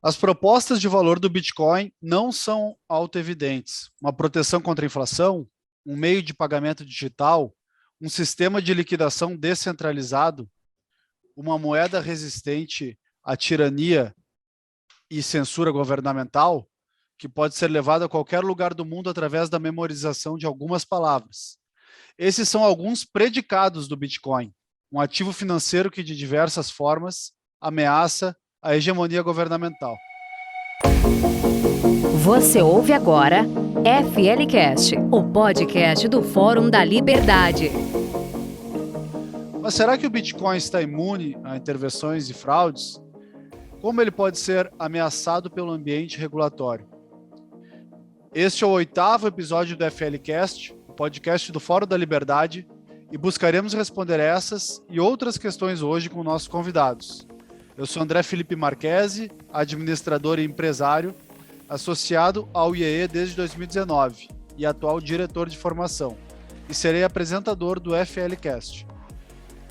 As propostas de valor do Bitcoin não são autoevidentes. Uma proteção contra a inflação, um meio de pagamento digital, um sistema de liquidação descentralizado, uma moeda resistente à tirania e censura governamental, que pode ser levada a qualquer lugar do mundo através da memorização de algumas palavras. Esses são alguns predicados do Bitcoin, um ativo financeiro que de diversas formas ameaça a hegemonia governamental. Você ouve agora FLcast, o podcast do Fórum da Liberdade. Mas será que o Bitcoin está imune a intervenções e fraudes? Como ele pode ser ameaçado pelo ambiente regulatório? Este é o 8º episódio do FLcast, o podcast do Fórum da Liberdade, e buscaremos responder essas e outras questões hoje com nossos convidados. Eu sou André Felipe Marchesi, administrador e empresário, associado ao IEE desde 2019 e atual diretor de formação, e serei apresentador do FLcast.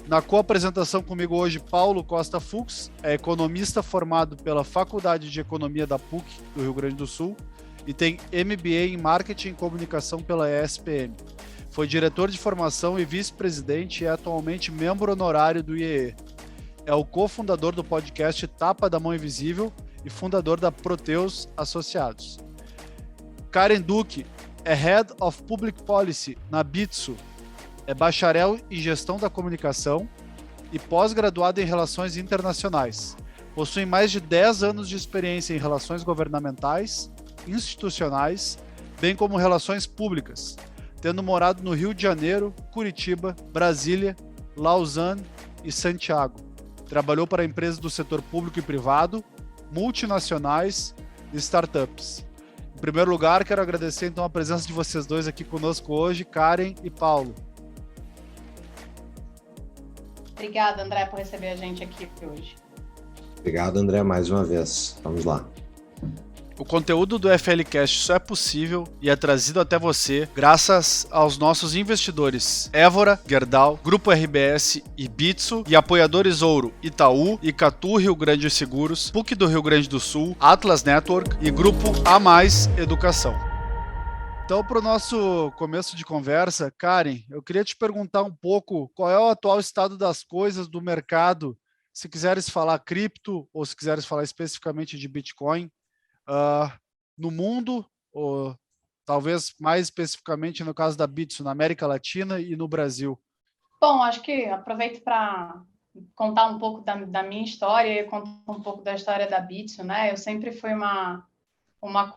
Na co-apresentação comigo hoje, Paulo Costa Fux, é economista formado pela Faculdade de Economia da PUC do Rio Grande do Sul e tem MBA em Marketing e Comunicação pela ESPM. Foi diretor de formação e vice-presidente e é atualmente membro honorário do IEE. É o cofundador do podcast Tapa da Mão Invisível e fundador da Proteus Associados. Karen Duque é Head of Public Policy na Bitso, é bacharel em Gestão da Comunicação e pós-graduada em Relações Internacionais. Possui mais de 10 anos de experiência em relações governamentais, institucionais, bem como relações públicas, tendo morado no Rio de Janeiro, Curitiba, Brasília, Lausanne e Santiago. Trabalhou para empresas do setor público e privado, multinacionais e startups. Em primeiro lugar, quero agradecer então a presença de vocês dois aqui conosco hoje, Karen e Paulo. Obrigada, André, por receber a gente aqui hoje. Obrigado, André, mais uma vez. Vamos lá. O conteúdo do FLcast só é possível e é trazido até você graças aos nossos investidores Évora, Gerdau, Grupo RBS e Bitso e apoiadores Ouro, Itaú, Icatu Rio Grande Seguros, PUC do Rio Grande do Sul, Atlas Network e Grupo A Mais Educação. Então, para o nosso começo de conversa, Karen, eu queria te perguntar um pouco qual é o atual estado das coisas do mercado, se quiseres falar cripto ou se quiseres falar especificamente de Bitcoin, no mundo, ou talvez mais especificamente no caso da Bitso, na América Latina e no Brasil. Bom, acho que aproveito para contar um pouco da minha história e contar um pouco da história da Bitso, né? Eu sempre fui uma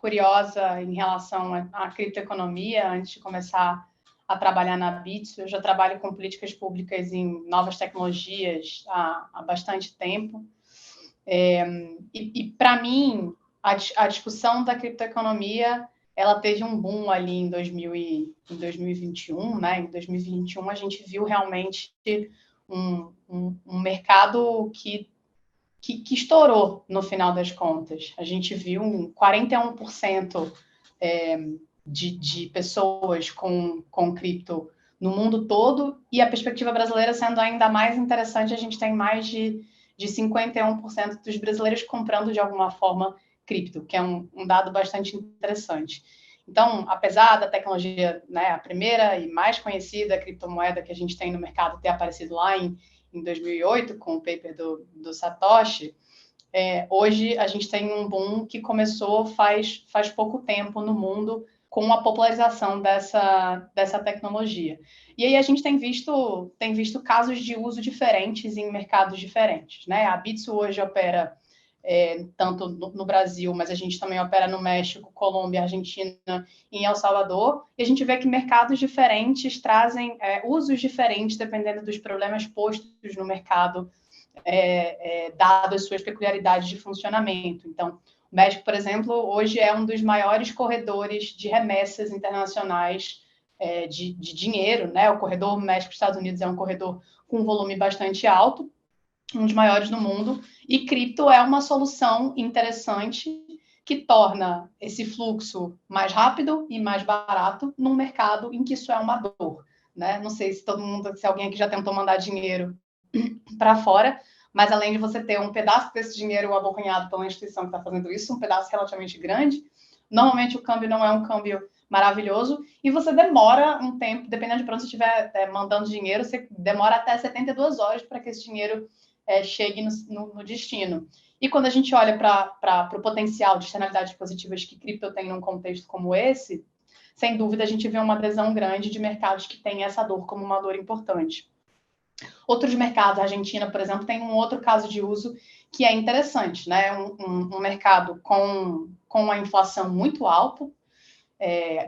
curiosa em relação à criptoeconomia antes de começar a trabalhar na Bitso. Eu já trabalho com políticas públicas em novas tecnologias há bastante tempo. E para mim, a discussão da criptoeconomia, ela teve um boom ali em 2021, né? Em 2021, a gente viu realmente um mercado que estourou no final das contas. A gente viu 41% de pessoas com cripto no mundo todo, e a perspectiva brasileira sendo ainda mais interessante, a gente tem mais de 51% dos brasileiros comprando de alguma forma cripto, que é um dado bastante interessante. Então, apesar da tecnologia, né, a primeira e mais conhecida criptomoeda que a gente tem no mercado ter aparecido lá em 2008, com o paper do Satoshi, hoje a gente tem um boom que começou faz pouco tempo no mundo com a popularização dessa tecnologia. E aí a gente tem visto casos de uso diferentes em mercados diferentes, né? A Bitso hoje opera tanto no Brasil, mas a gente também opera no México, Colômbia, Argentina e em El Salvador, e a gente vê que mercados diferentes trazem usos diferentes dependendo dos problemas postos no mercado, dado as suas peculiaridades de funcionamento. Então, o México, por exemplo, hoje é um dos maiores corredores de remessas internacionais de dinheiro, né? O corredor México-Estados Unidos é um corredor com volume bastante alto, um dos maiores do mundo, e cripto é uma solução interessante que torna esse fluxo mais rápido e mais barato num mercado em que isso é uma dor, né? Não sei se alguém aqui já tentou mandar dinheiro para fora, mas além de você ter um pedaço desse dinheiro abocanhado pela instituição que está fazendo isso, um pedaço relativamente grande, normalmente o câmbio não é um câmbio maravilhoso, e você demora um tempo, dependendo de para onde você estiver mandando dinheiro, você demora até 72 horas para que esse dinheiro chegue no destino. E quando a gente olha para o potencial de externalidades positivas que cripto tem num contexto como esse, sem dúvida a gente vê uma adesão grande de mercados que têm essa dor como uma dor importante. Outros mercados, a Argentina, por exemplo, tem um outro caso de uso que é interessante, né? Um mercado com a inflação muito alta,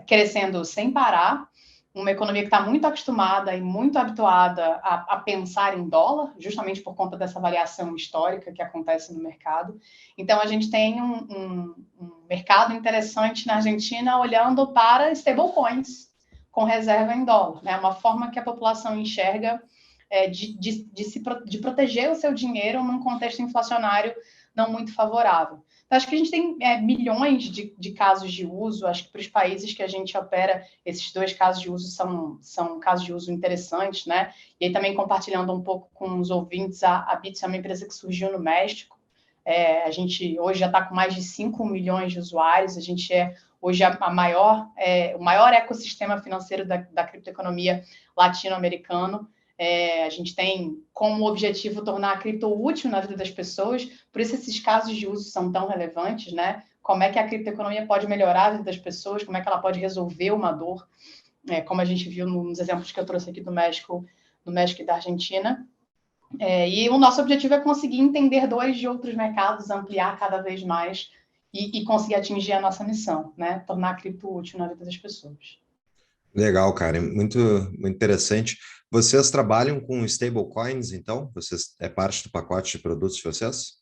crescendo sem parar, uma economia que está muito acostumada e muito habituada a pensar em dólar, justamente por conta dessa variação histórica que acontece no mercado. Então, a gente tem um mercado interessante na Argentina olhando para stablecoins com reserva em dólar, né? Uma forma que a população enxerga de proteger o seu dinheiro num contexto inflacionário não muito favorável. Então, acho que a gente tem milhões de casos de uso. Acho que para os países que a gente opera, esses 2 casos de uso são casos de uso interessantes, né? E aí também compartilhando um pouco com os ouvintes, a Bits é uma empresa que surgiu no México. A gente hoje já está com mais de 5 milhões de usuários. A gente hoje o maior ecossistema financeiro da criptoeconomia latino-americano. A gente tem como objetivo tornar a cripto útil na vida das pessoas, por isso esses casos de uso são tão relevantes, né? Como é que a criptoeconomia pode melhorar a vida das pessoas, como é que ela pode resolver uma dor, como a gente viu nos exemplos que eu trouxe aqui do México e da Argentina. E o nosso objetivo é conseguir entender dores de outros mercados, ampliar cada vez mais e conseguir atingir a nossa missão, né? Tornar a cripto útil na vida das pessoas. Legal, cara, muito, muito interessante. Vocês trabalham com stablecoins, então? Vocês é parte do pacote de produtos de vocês?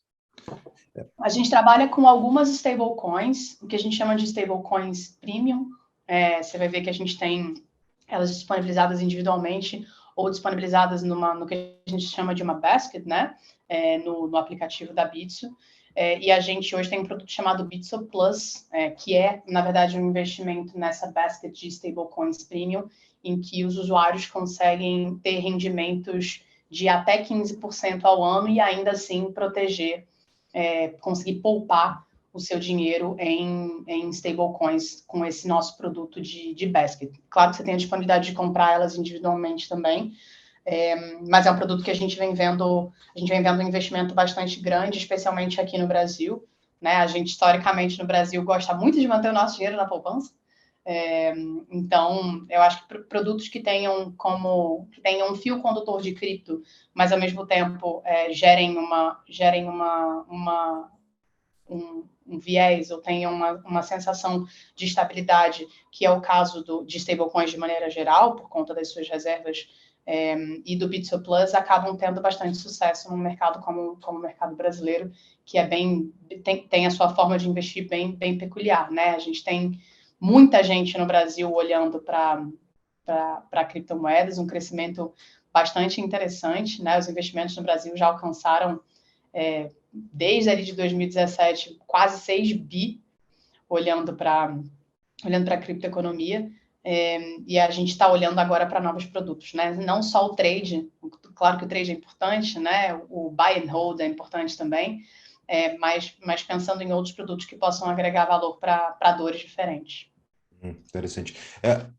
A gente trabalha com algumas stablecoins, o que a gente chama de stablecoins premium. Você vai ver que a gente tem elas disponibilizadas individualmente ou disponibilizadas no que a gente chama de uma basket, né? No aplicativo da Bitso. E a gente hoje tem um produto chamado Bitso Plus, que é, na verdade, um investimento nessa basket de stablecoins premium, em que os usuários conseguem ter rendimentos de até 15% ao ano e ainda assim proteger, conseguir poupar o seu dinheiro em stablecoins com esse nosso produto de basket. Claro que você tem a disponibilidade de comprar elas individualmente também, mas é um produto que a gente vem vendo um investimento bastante grande, especialmente aqui no Brasil, né? A gente, historicamente, no Brasil, gosta muito de manter o nosso dinheiro na poupança. Então, eu acho que produtos que tenham um fio condutor de cripto, mas, ao mesmo tempo, gerem um viés ou tenham uma sensação de estabilidade, que é o caso de stablecoins de maneira geral, por conta das suas reservas, e do Bitso Plus, acabam tendo bastante sucesso num mercado como o mercado brasileiro, que tem a sua forma de investir bem peculiar, né? A gente tem muita gente no Brasil olhando para criptomoedas, um crescimento bastante interessante, né? Os investimentos no Brasil já alcançaram, desde ali de 2017, quase 6 bi, olhando para a criptoeconomia. E a gente está olhando agora para novos produtos, né? Não só o trade, claro que o trade é importante, né? O buy and hold é importante também, mas pensando em outros produtos que possam agregar valor para dores diferentes. Interessante.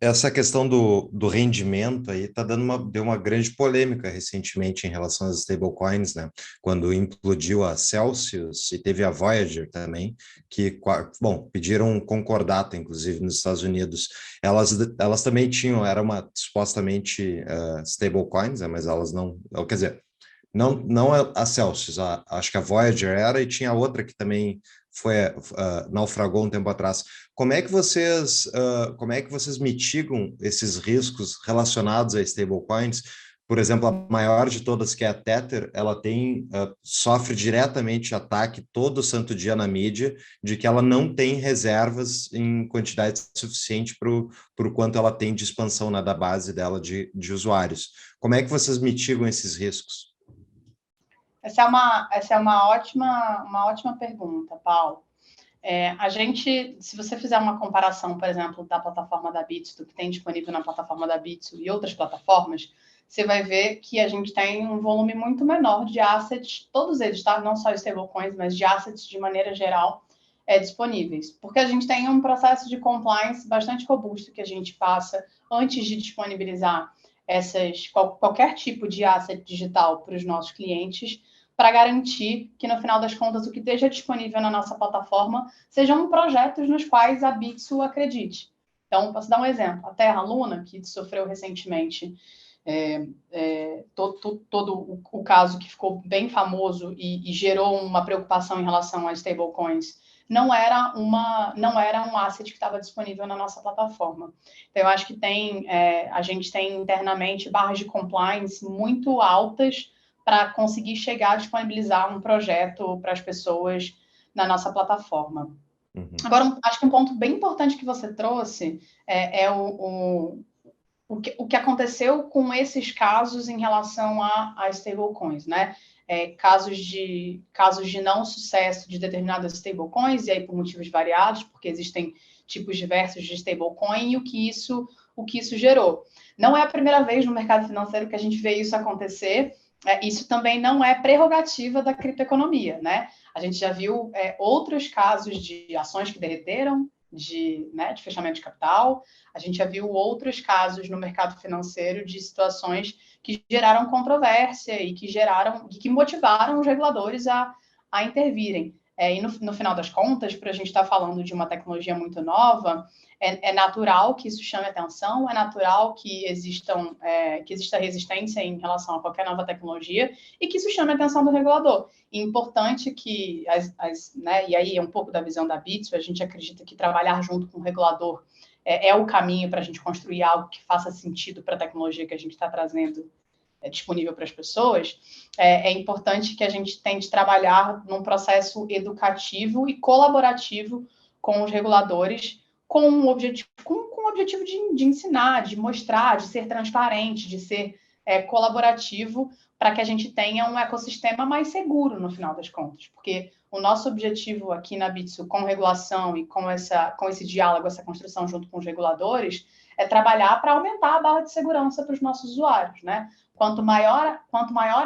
Essa questão do rendimento aí deu uma grande polêmica recentemente em relação às stablecoins, né? Quando implodiu a Celsius e teve a Voyager também, que, bom, pediram um concordata, inclusive, nos Estados Unidos. Elas também era uma supostamente stablecoins, né? Mas elas não, quer dizer, não a Celsius, acho que a Voyager era, e tinha outra que também naufragou um tempo atrás. Como é que vocês mitigam esses riscos relacionados a stablecoins? Por exemplo, a maior de todas, que é a Tether, ela sofre diretamente ataque todo santo dia na mídia de que ela não tem reservas em quantidade suficiente para o quanto ela tem de expansão da base dela de usuários. Como é que vocês mitigam esses riscos? Essa é uma ótima pergunta, Paulo. A gente, se você fizer uma comparação, por exemplo, da plataforma da Bitso, do que tem disponível na plataforma da Bitso e outras plataformas, você vai ver que a gente tem um volume muito menor de assets, todos eles, tá? Não só stablecoins, mas de assets de maneira geral disponíveis. Porque a gente tem um processo de compliance bastante robusto que a gente passa antes de disponibilizar qualquer tipo de asset digital para os nossos clientes, para garantir que, no final das contas, o que esteja disponível na nossa plataforma sejam projetos nos quais a Bitso acredite. Então, posso dar um exemplo. A Terra Luna, que sofreu recentemente todo o caso que ficou bem famoso e gerou uma preocupação em relação a stablecoins, não era um asset que estava disponível na nossa plataforma. Então, eu acho que a gente tem internamente barras de compliance muito altas para conseguir chegar a disponibilizar um projeto para as pessoas na nossa plataforma. Uhum. Agora, acho que um ponto bem importante que você trouxe é o que aconteceu com esses casos em relação a stablecoins, né? Casos de não sucesso de determinadas stablecoins, e aí por motivos variados, porque existem tipos diversos de stablecoin, e o que isso gerou. Não é a primeira vez no mercado financeiro que a gente vê isso acontecer, isso também não é prerrogativa da criptoeconomia, né? A gente já viu outros casos de ações que derreteram, de fechamento de capital. A gente já viu outros casos no mercado financeiro de situações que geraram controvérsia e que motivaram os reguladores a intervirem. E no final das contas, para a gente estar falando de uma tecnologia muito nova, é natural que isso chame atenção, é natural que exista resistência em relação a qualquer nova tecnologia e que isso chame a atenção do regulador. E importante que, e aí é um pouco da visão da Bitso, a gente acredita que trabalhar junto com o regulador é o caminho para a gente construir algo que faça sentido para a tecnologia que a gente está trazendo disponível para as pessoas. É importante que a gente tente trabalhar num processo educativo e colaborativo com os reguladores, com o objetivo de ensinar, de mostrar, de ser transparente, de ser colaborativo, para que a gente tenha um ecossistema mais seguro, no final das contas. Porque o nosso objetivo aqui na Bitso, com regulação e com esse diálogo, essa construção junto com os reguladores, é trabalhar para aumentar a barra de segurança para os nossos usuários, né? Quanto maior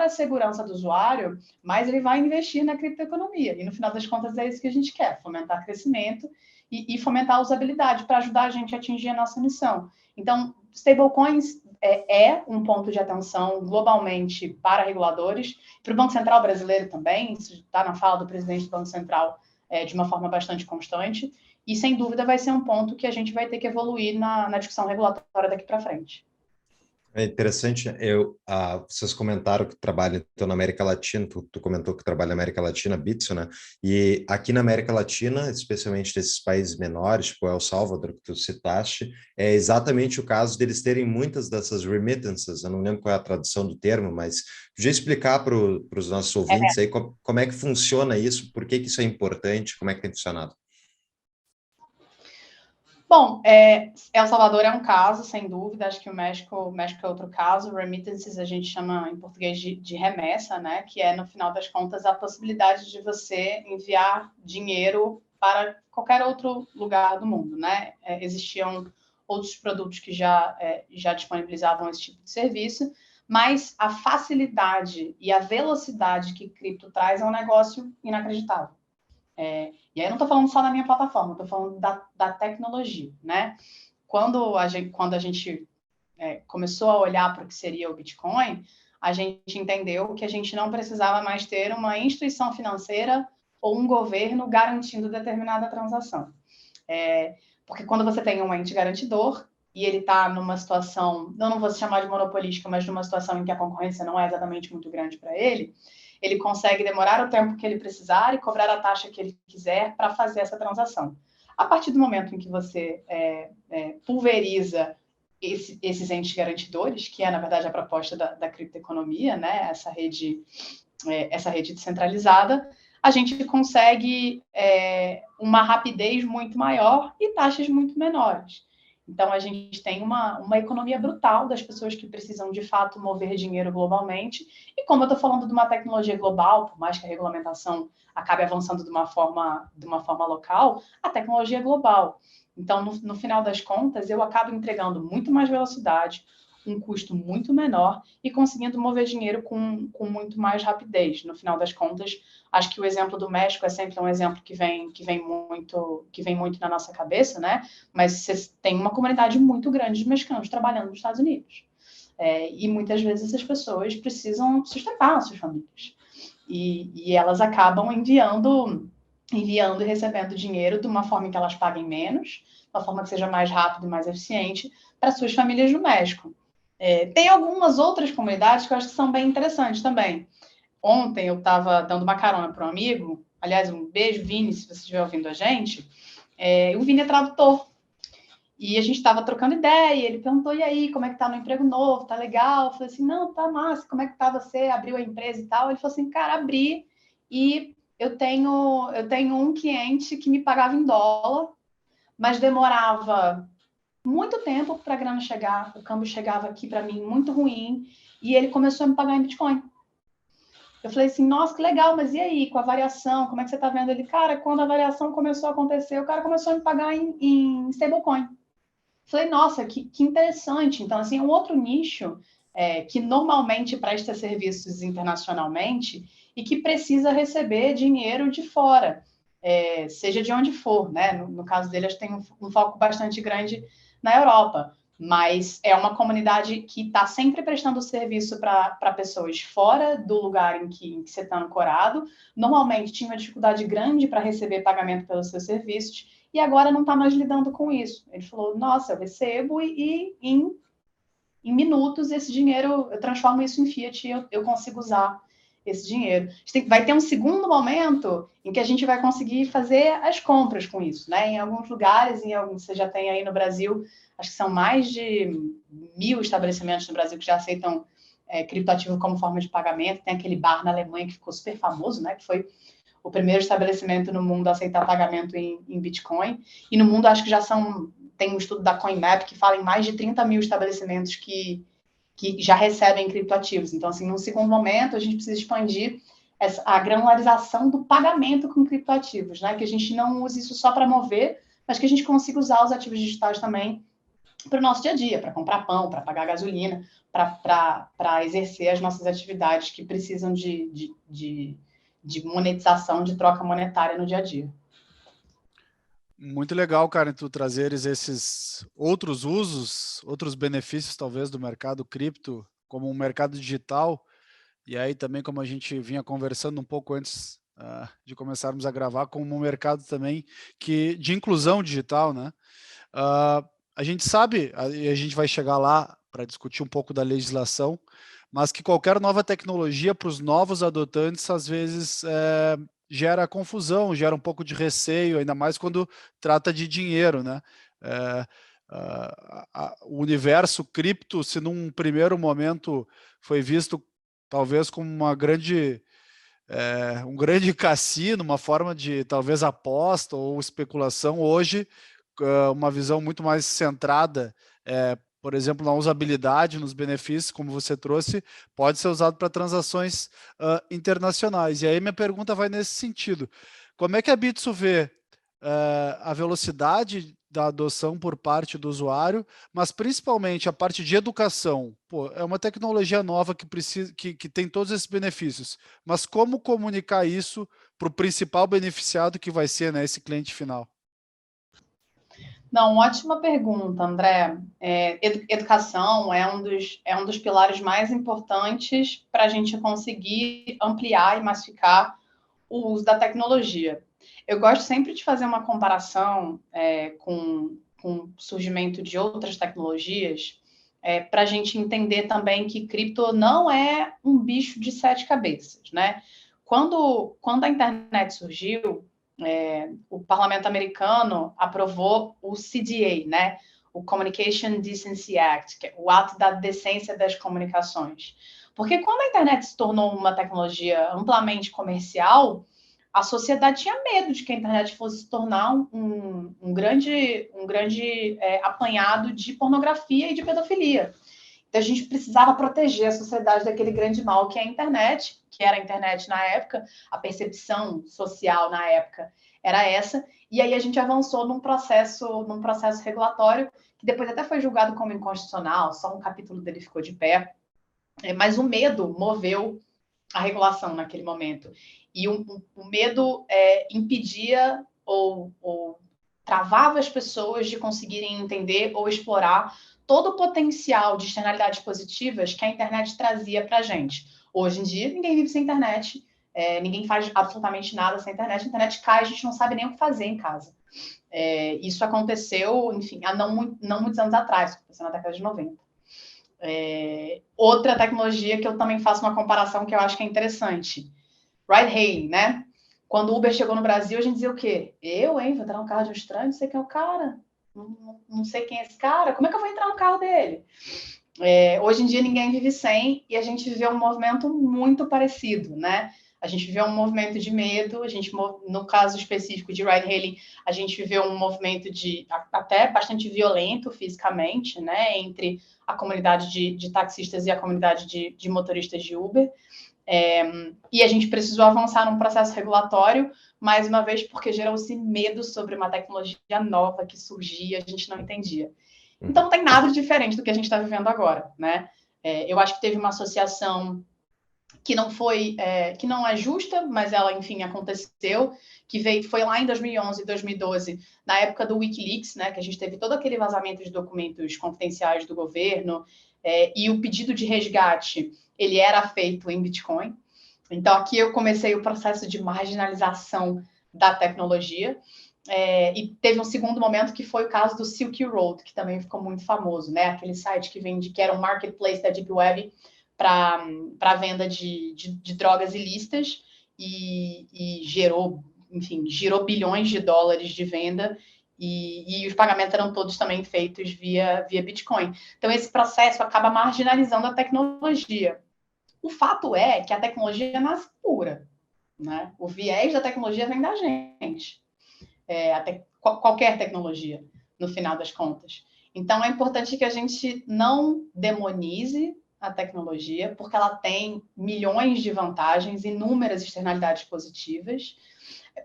a segurança do usuário, mais ele vai investir na criptoeconomia. E, no final das contas, é isso que a gente quer, fomentar crescimento e fomentar a usabilidade para ajudar a gente a atingir a nossa missão. Então, stablecoins é um ponto de atenção globalmente para reguladores, para o Banco Central brasileiro também, isso está na fala do presidente do Banco Central de uma forma bastante constante, e, sem dúvida, vai ser um ponto que a gente vai ter que evoluir na discussão regulatória daqui para frente. É interessante, vocês comentaram que trabalham então, na América Latina, tu comentou que trabalha na América Latina, Bitso, né? E aqui na América Latina, especialmente nesses países menores, tipo El Salvador, que tu citaste, é exatamente o caso deles terem muitas dessas remittances, eu não lembro qual é a tradução do termo, mas podia explicar para os nossos ouvintes aí como é que funciona isso, por que isso é importante, como é que tem funcionado? Bom, El Salvador é um caso, sem dúvida, acho que o México é outro caso. Remittances a gente chama em português de remessa, né? Que é, no final das contas, a possibilidade de você enviar dinheiro para qualquer outro lugar do mundo, né? Existiam outros produtos que já disponibilizavam esse tipo de serviço, mas a facilidade e a velocidade que cripto traz é um negócio inacreditável. E aí eu não estou falando só da minha plataforma, estou falando da tecnologia, né? Quando a gente começou a olhar para o que seria o Bitcoin, a gente entendeu que a gente não precisava mais ter uma instituição financeira ou um governo garantindo determinada transação. Porque quando você tem um ente garantidor e ele está numa situação, eu não vou se chamar de monopolística, mas numa situação em que a concorrência não é exatamente muito grande para ele consegue demorar o tempo que ele precisar e cobrar a taxa que ele quiser para fazer essa transação. A partir do momento em que você pulveriza esses entes garantidores, que é, na verdade, a proposta da criptoeconomia, né? essa rede descentralizada, a gente consegue uma rapidez muito maior e taxas muito menores. Então, a gente tem uma economia brutal das pessoas que precisam, de fato, mover dinheiro globalmente. E como eu estou falando de uma tecnologia global, por mais que a regulamentação acabe avançando de uma forma local, a tecnologia é global. Então, no final das contas, eu acabo entregando muito mais velocidade, um custo muito menor e conseguindo mover dinheiro com muito mais rapidez. No final das contas, acho que o exemplo do México é sempre um exemplo que vem muito na nossa cabeça, né? Mas você tem uma comunidade muito grande de mexicanos trabalhando nos Estados Unidos. E muitas vezes essas pessoas precisam sustentar as suas famílias. E elas acabam enviando e recebendo dinheiro de uma forma que elas paguem menos, de uma forma que seja mais rápido e mais eficiente para suas famílias no México. Tem algumas outras comunidades que eu acho que são bem interessantes também. Ontem eu estava dando uma carona para um amigo, aliás, um beijo, Vini, se você estiver ouvindo a gente. O Vini é tradutor. E a gente estava trocando ideia, e ele perguntou, e aí, como é que tá no emprego novo? Tá legal? Eu falei assim, não, tá massa, como é que tá você? Abriu a empresa e tal? Ele falou assim, cara, abri e eu tenho um cliente que me pagava em dólar, mas demorava muito tempo para a grana chegar, o câmbio chegava aqui para mim muito ruim, e ele começou a me pagar em Bitcoin. Eu falei assim, nossa, que legal, mas e aí, com a variação, como é que você tá vendo? Ele, cara, quando a variação começou a acontecer, o cara começou a me pagar em stablecoin. Falei, nossa, que interessante. Então, assim, um outro nicho que normalmente presta serviços internacionalmente e que precisa receber dinheiro de fora, seja de onde for, né? No caso dele, acho que tem um foco bastante grande na Europa, mas é uma comunidade que está sempre prestando serviço para pessoas fora do lugar em que você está ancorado. Normalmente tinha uma dificuldade grande para receber pagamento pelos seus serviços, e agora não está mais lidando com isso. Ele falou, nossa, eu recebo e em minutos esse dinheiro, eu transformo isso em fiat e eu consigo usar esse dinheiro. Vai ter um segundo momento em que a gente vai conseguir fazer as compras com isso, né? Em alguns lugares, você já tem aí no Brasil, acho que são mais de 1.000 estabelecimentos no Brasil que já aceitam criptoativo como forma de pagamento. Tem aquele bar na Alemanha que ficou super famoso, né? Que foi o primeiro estabelecimento no mundo a aceitar pagamento em Bitcoin. E no mundo, acho que tem um estudo da CoinMap que fala em mais de 30.000 estabelecimentos que já recebem criptoativos. Então, assim, num segundo momento, a gente precisa expandir a granularização do pagamento com criptoativos, né? Que a gente não use isso só para mover, mas que a gente consiga usar os ativos digitais também para o nosso dia a dia, para comprar pão, para pagar gasolina, para exercer as nossas atividades que precisam de monetização, de troca monetária no dia a dia. Muito legal, Karen, tu trazeres esses outros usos, outros benefícios talvez do mercado cripto, como um mercado digital, e aí também como a gente vinha conversando um pouco antes de começarmos a gravar, como um mercado também de inclusão digital, né? A gente sabe, e a gente vai chegar lá para discutir um pouco da legislação, mas que qualquer nova tecnologia para os novos adotantes, às vezes, gera confusão, gera um pouco de receio, ainda mais quando trata de dinheiro, né? O universo cripto, se num primeiro momento foi visto talvez como um grande cassino, uma forma de talvez aposta ou especulação, hoje uma visão muito mais centrada, por exemplo, na usabilidade, nos benefícios, como você trouxe, pode ser usado para transações internacionais. E aí minha pergunta vai nesse sentido. Como é que a Bitso vê a velocidade da adoção por parte do usuário, mas principalmente a parte de educação? Pô, é uma tecnologia nova que tem todos esses benefícios, mas como comunicar isso para o principal beneficiado que vai ser, né, esse cliente final? Não, ótima pergunta, André. Educação é um dos pilares mais importantes para a gente conseguir ampliar e massificar o uso da tecnologia. Eu gosto sempre de fazer uma comparação com o surgimento de outras tecnologias, para a gente entender também que cripto não é um bicho de 7 cabeças, né? Quando a internet surgiu, o parlamento americano aprovou o CDA, né? O Communication Decency Act, que é o ato da decência das comunicações. Porque quando a internet se tornou uma tecnologia amplamente comercial, a sociedade tinha medo de que a internet fosse se tornar um grande apanhado de pornografia e de pedofilia. Então, a gente precisava proteger a sociedade daquele grande mal que é a internet, que era a internet na época, a percepção social na época era essa. E aí a gente avançou num processo regulatório, que depois até foi julgado como inconstitucional, só um capítulo dele ficou de pé. Mas o medo moveu a regulação naquele momento. E o medo impedia ou travava as pessoas de conseguirem entender ou explorar todo o potencial de externalidades positivas que a internet trazia para a gente. Hoje em dia, ninguém vive sem internet, ninguém faz absolutamente nada sem internet. A internet cai, a gente não sabe nem o que fazer em casa. Isso aconteceu, enfim, há não muitos anos atrás, aconteceu na década de 90. Outra tecnologia que eu também faço uma comparação que eu acho que é interessante. Ride hailing, né? Quando o Uber chegou no Brasil, a gente dizia o quê? Vou entrar no carro de um estranho, não sei quem é o cara, não sei quem é esse cara, como é que eu vou entrar no carro dele? Hoje em dia ninguém vive sem, e a gente viveu um movimento muito parecido, né? A gente viveu um movimento de medo, no caso específico de ride hailing, a gente viveu um movimento até bastante violento fisicamente, né? Entre a comunidade de taxistas e a comunidade de motoristas de Uber. E a gente precisou avançar num processo regulatório, mais uma vez, porque gerou-se medo sobre uma tecnologia nova que surgia, a gente não entendia. Então, não tem nada de diferente do que a gente está vivendo agora, né? Eu acho que teve uma associação que não é justa, mas ela, enfim, aconteceu, foi lá em 2011 e 2012, na época do Wikileaks, né, que a gente teve todo aquele vazamento de documentos confidenciais do governo, e o pedido de resgate, ele era feito em Bitcoin. Então, aqui eu comecei o processo de marginalização da tecnologia, e teve um segundo momento que foi o caso do Silk Road, que também ficou muito famoso, né, aquele site que era um marketplace da Deep Web, para venda de drogas ilícitas e gerou bilhões de dólares de venda e os pagamentos eram todos também feitos via Bitcoin. Então, esse processo acaba marginalizando a tecnologia. O fato é que a tecnologia nasce pura, né? O viés da tecnologia vem da gente. Qualquer tecnologia, no final das contas. Então, é importante que a gente não demonize a tecnologia, porque ela tem milhões de vantagens, inúmeras externalidades positivas,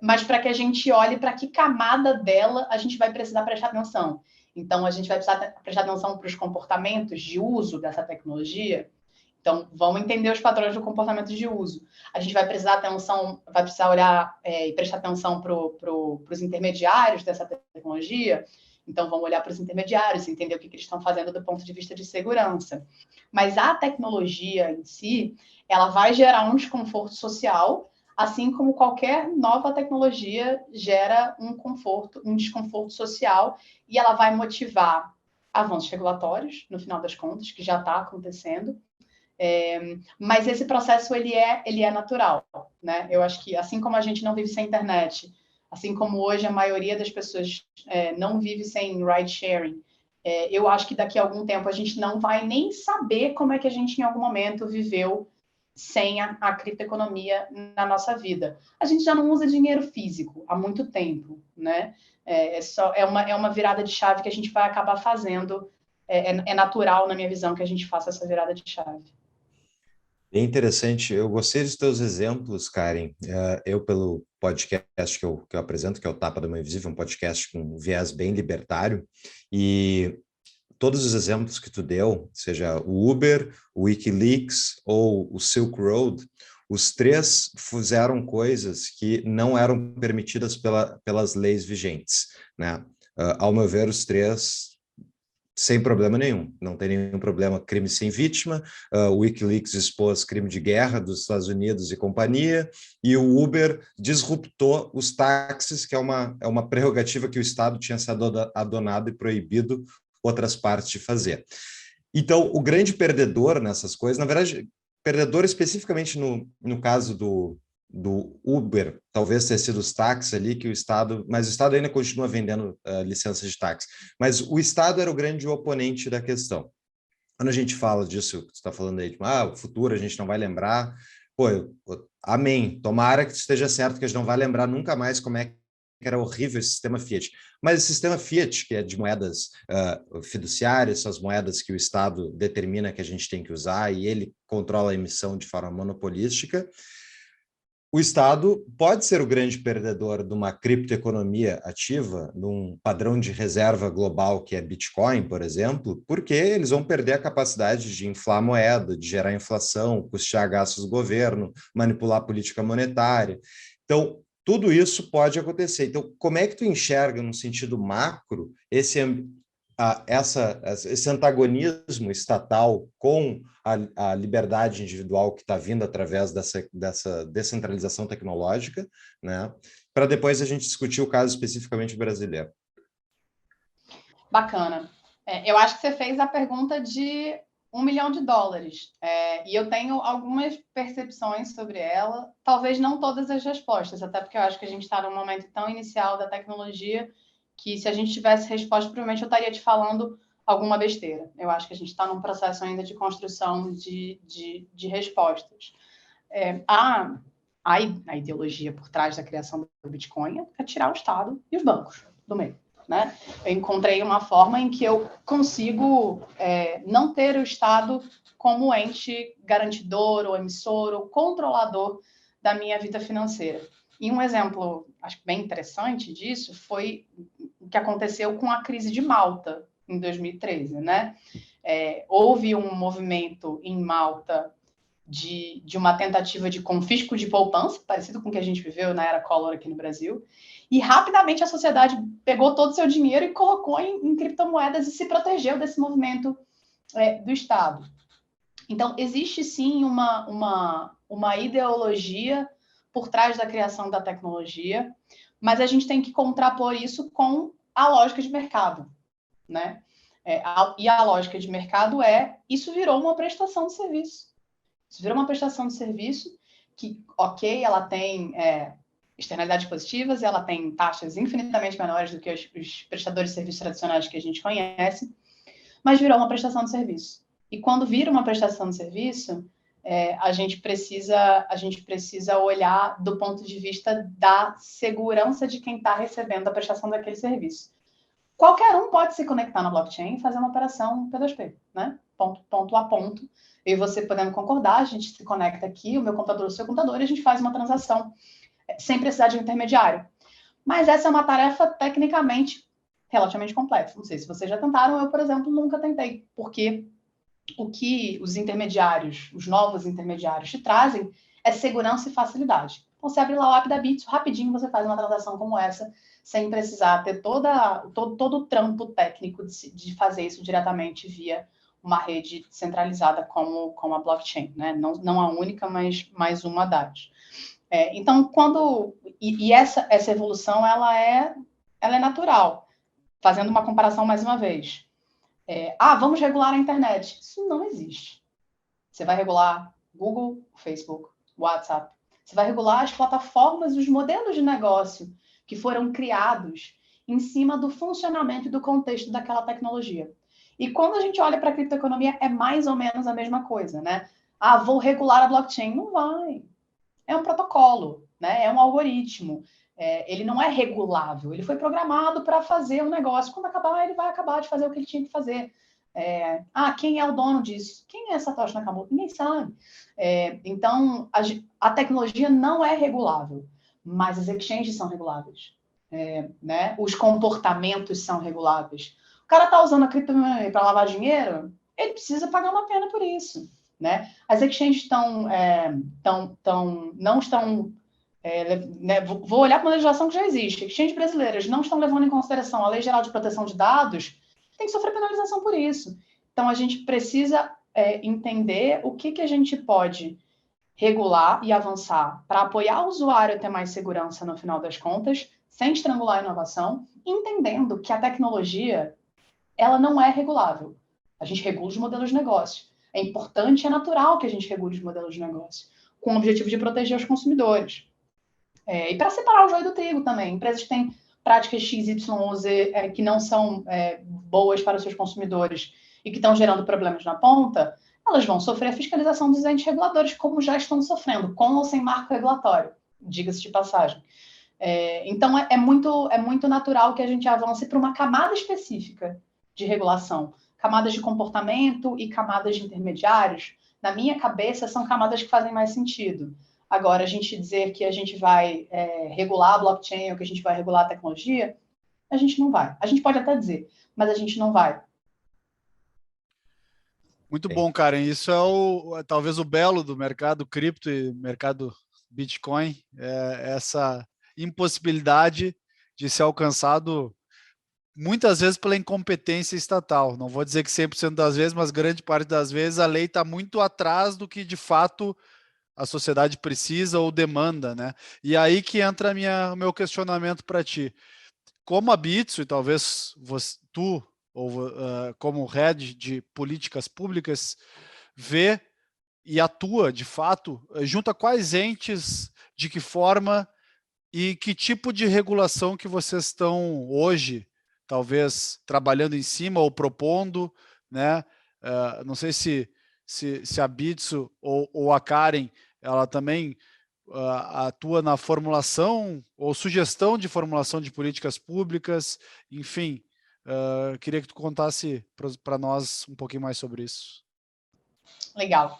mas para que a gente olhe para que camada dela a gente vai precisar prestar atenção. Então, a gente vai precisar prestar atenção para os comportamentos de uso dessa tecnologia. Então, vamos entender os padrões do comportamento de uso. A gente vai precisar olhar e prestar atenção para os intermediários dessa tecnologia. Então, vamos olhar para os intermediários, entender o que eles estão fazendo do ponto de vista de segurança. Mas a tecnologia em si, ela vai gerar um desconforto social, assim como qualquer nova tecnologia gera um desconforto social, e ela vai motivar avanços regulatórios, no final das contas, que já está acontecendo. Mas esse processo ele é natural, né? Eu acho que assim como a gente não vive sem internet, assim como hoje a maioria das pessoas não vive sem ride sharing, eu acho que daqui a algum tempo a gente não vai nem saber como é que a gente em algum momento viveu sem a criptoeconomia na nossa vida. A gente já não usa dinheiro físico há muito tempo, né? É uma virada de chave que a gente vai acabar fazendo. É natural, na minha visão, que a gente faça essa virada de chave. É interessante, eu gostei dos teus exemplos, Karen. Eu, pelo podcast que eu apresento, que é o Tapa da Mão Invisível, um podcast com um viés bem libertário, e todos os exemplos que tu deu, seja o Uber, o Wikileaks ou o Silk Road, os três fizeram coisas que não eram permitidas pelas leis vigentes, né? Ao meu ver, os três sem problema nenhum, não tem nenhum problema, crime sem vítima, o Wikileaks expôs crime de guerra dos Estados Unidos e companhia, e o Uber disruptou os táxis, que é uma prerrogativa que o Estado tinha se adonado e proibido outras partes de fazer. Então, o grande perdedor nessas coisas, na verdade, perdedor especificamente no caso do Uber, talvez tenha sido os táxis ali, que o Estado, mas o Estado ainda continua vendendo licenças de táxi, mas o Estado era o grande oponente da questão. Quando a gente fala disso, que você está falando aí, de, o futuro a gente não vai lembrar, amém, tomara que esteja certo que a gente não vai lembrar nunca mais como é que era horrível esse sistema Fiat. Mas o sistema Fiat, que é de moedas fiduciárias, são as moedas que o Estado determina que a gente tem que usar e ele controla a emissão de forma monopolística, o Estado pode ser o grande perdedor de uma criptoeconomia ativa, num padrão de reserva global que é Bitcoin, por exemplo, porque eles vão perder a capacidade de inflar a moeda, de gerar inflação, custear gastos do governo, manipular a política monetária. Então, tudo isso pode acontecer. Então, como é que tu enxerga, no sentido macro, esse antagonismo estatal com a liberdade individual que está vindo através dessa descentralização tecnológica, né? Para depois a gente discutir o caso especificamente brasileiro. Bacana. Eu acho que você fez a pergunta de $1 milhão. E eu tenho algumas percepções sobre ela, talvez não todas as respostas, até porque eu acho que a gente está num momento tão inicial da tecnologia que, se a gente tivesse resposta, provavelmente eu estaria te falando alguma besteira. Eu acho que a gente está num processo ainda de construção de respostas. A ideologia por trás da criação do Bitcoin é tirar o Estado e os bancos do meio, né? Eu encontrei uma forma em que eu consigo não ter o Estado como ente garantidor ou emissor ou controlador da minha vida financeira. E um exemplo, acho que bem interessante disso, foi o que aconteceu com a crise de Malta, em 2013, né? Houve um movimento em Malta de uma tentativa de confisco de poupança, parecido com o que a gente viveu na era Collor aqui no Brasil, e rapidamente a sociedade pegou todo o seu dinheiro e colocou em criptomoedas e se protegeu desse movimento do Estado. Então, existe sim uma ideologia por trás da criação da tecnologia, mas a gente tem que contrapor isso com a lógica de mercado, né? E a lógica de mercado isso virou uma prestação de serviço. Isso virou uma prestação de serviço que, ok, ela tem externalidades positivas, ela tem taxas infinitamente menores do que os prestadores de serviços tradicionais que a gente conhece, mas virou uma prestação de serviço. E quando vira uma prestação de serviço, a gente precisa olhar do ponto de vista da segurança de quem está recebendo a prestação daquele serviço. Qualquer um pode se conectar na blockchain e fazer uma operação P2P, né? Ponto a ponto. Eu e você podemos concordar, a gente se conecta aqui, o meu computador, o seu computador, e a gente faz uma transação sem precisar de um intermediário. Mas essa é uma tarefa tecnicamente relativamente complexa. Não sei se vocês já tentaram, eu, por exemplo, nunca tentei, porque o que os intermediários, os novos intermediários te trazem é segurança e facilidade. Então, você abre lá o app da Bitso, rapidinho você faz uma transação como essa, sem precisar ter todo o trampo técnico de fazer isso diretamente via uma rede centralizada como a blockchain, né? Não a única, mas mais uma das. Então, essa evolução ela é natural. Fazendo uma comparação mais uma vez. Vamos regular a internet. Isso não existe. Você vai regular Google, Facebook, WhatsApp. Você vai regular as plataformas, os modelos de negócio que foram criados em cima do funcionamento e do contexto daquela tecnologia. E quando a gente olha para a criptoeconomia, é mais ou menos a mesma coisa, né? Vou regular a blockchain. Não vai. É um protocolo, né? É um algoritmo. Ele não é regulável. Ele foi programado para fazer um negócio. Quando acabar, ele vai acabar de fazer o que ele tinha que fazer. Quem é o dono disso? Quem é Satoshi Nakamoto? Ninguém sabe. Então, a tecnologia não é regulável, mas as exchanges são reguláveis. Né? Os comportamentos são reguláveis. O cara está usando a criptomoeda para lavar dinheiro, ele precisa pagar uma pena por isso. Né? As exchanges não estão... vou olhar para uma legislação que já existe. Exchanges brasileiras não estão levando em consideração a Lei Geral de Proteção de Dados, tem que sofrer penalização por isso. Então, a gente precisa entender o que a gente pode regular e avançar para apoiar o usuário a ter mais segurança no final das contas, sem estrangular a inovação, entendendo que a tecnologia ela não é regulável. A gente regula os modelos de negócio. É importante, é natural que a gente regule os modelos de negócio, com o objetivo de proteger os consumidores. E para separar o joio do trigo também. Empresas que têm práticas X, Y ou Z que não são boas para os seus consumidores e que estão gerando problemas na ponta, elas vão sofrer a fiscalização dos entes reguladores, como já estão sofrendo, com ou sem marco regulatório, diga-se de passagem. Então, é muito natural que a gente avance para uma camada específica de regulação. Camadas de comportamento e camadas de intermediários, na minha cabeça, são camadas que fazem mais sentido. Agora, a gente dizer que a gente vai regular a blockchain ou que a gente vai regular a tecnologia, a gente não vai. A gente pode até dizer, mas a gente não vai. Muito bom, Karen. Isso é talvez o belo do mercado cripto e mercado Bitcoin, essa impossibilidade de ser alcançado muitas vezes pela incompetência estatal. Não vou dizer que 100% das vezes, mas grande parte das vezes a lei está muito atrás do que de fato a sociedade precisa ou demanda, né? E aí que entra o meu questionamento para ti. Como a Bitso, e talvez tu, ou como head de políticas públicas, vê e atua de fato, junto a quais entes, de que forma e que tipo de regulação que vocês estão hoje, talvez trabalhando em cima ou propondo, né? Não sei se a Bitso ou a Karen, ela também atua na formulação ou sugestão de formulação de políticas públicas, enfim. Queria que tu contasse para nós um pouquinho mais sobre isso. Legal.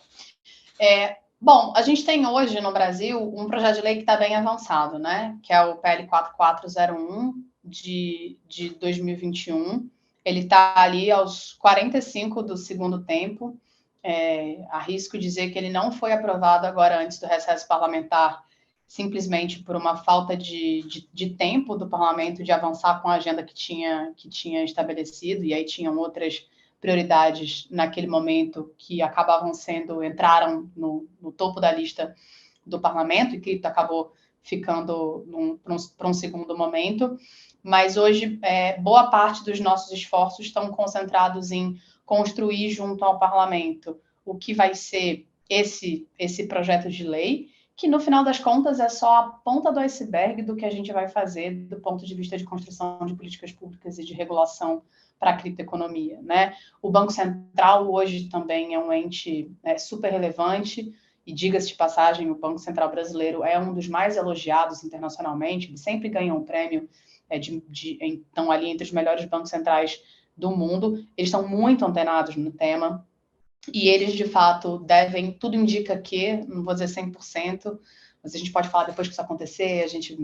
Bom, a gente tem hoje no Brasil um projeto de lei que está bem avançado, né? Que é o PL 4401 de 2021. Ele está ali aos 45 do segundo tempo. Arrisco dizer que ele não foi aprovado agora antes do recesso parlamentar, simplesmente por uma falta de tempo do parlamento de avançar com a agenda que tinha estabelecido, e aí tinham outras prioridades naquele momento que entraram no topo da lista do parlamento, e cripto acabou ficando para um segundo momento. Mas hoje, boa parte dos nossos esforços estão concentrados em construir junto ao parlamento o que vai ser esse projeto de lei, que no final das contas é só a ponta do iceberg do que a gente vai fazer do ponto de vista de construção de políticas públicas e de regulação para a criptoeconomia, né? O Banco Central hoje também é um ente super relevante, e diga-se de passagem, o Banco Central brasileiro é um dos mais elogiados internacionalmente, ele sempre ganha um prêmio, estão ali entre os melhores bancos centrais do mundo, eles estão muito antenados no tema, e eles, de fato, devem, tudo indica que, não vou dizer 100%, mas a gente pode falar depois que isso acontecer, a gente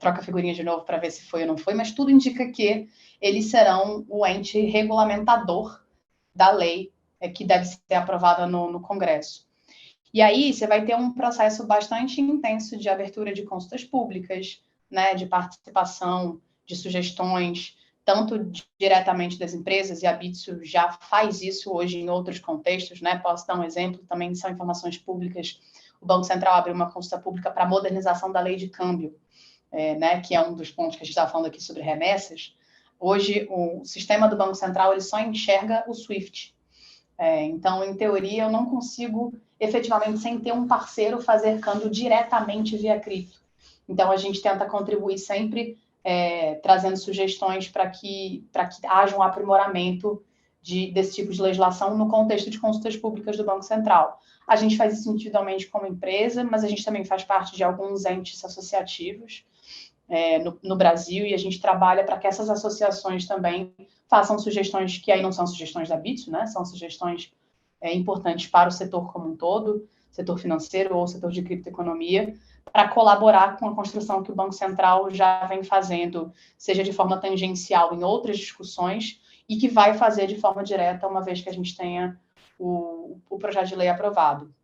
troca figurinha de novo para ver se foi ou não foi, mas tudo indica que eles serão o ente regulamentador da lei que deve ser aprovada no Congresso. E aí você vai ter um processo bastante intenso de abertura de consultas públicas, né, de participação, de sugestões, tanto diretamente das empresas, e a Bitso já faz isso hoje em outros contextos, né? Posso dar um exemplo, também são informações públicas. O Banco Central abriu uma consulta pública para a modernização da lei de câmbio, né, que é um dos pontos que a gente estava falando aqui sobre remessas. Hoje, o sistema do Banco Central ele só enxerga o SWIFT. Então, em teoria, eu não consigo, efetivamente, sem ter um parceiro, fazer câmbio diretamente via cripto. Então, a gente tenta contribuir sempre trazendo sugestões para que haja um aprimoramento desse tipo de legislação no contexto de consultas públicas do Banco Central. A gente faz isso individualmente como empresa, mas a gente também faz parte de alguns entes associativos no Brasil, e a gente trabalha para que essas associações também façam sugestões que aí não são sugestões da Bitso, né? São sugestões importantes para o setor como um todo, setor financeiro ou setor de criptoeconomia, para colaborar com a construção que o Banco Central já vem fazendo, seja de forma tangencial em outras discussões, e que vai fazer de forma direta, uma vez que a gente tenha o projeto de lei aprovado.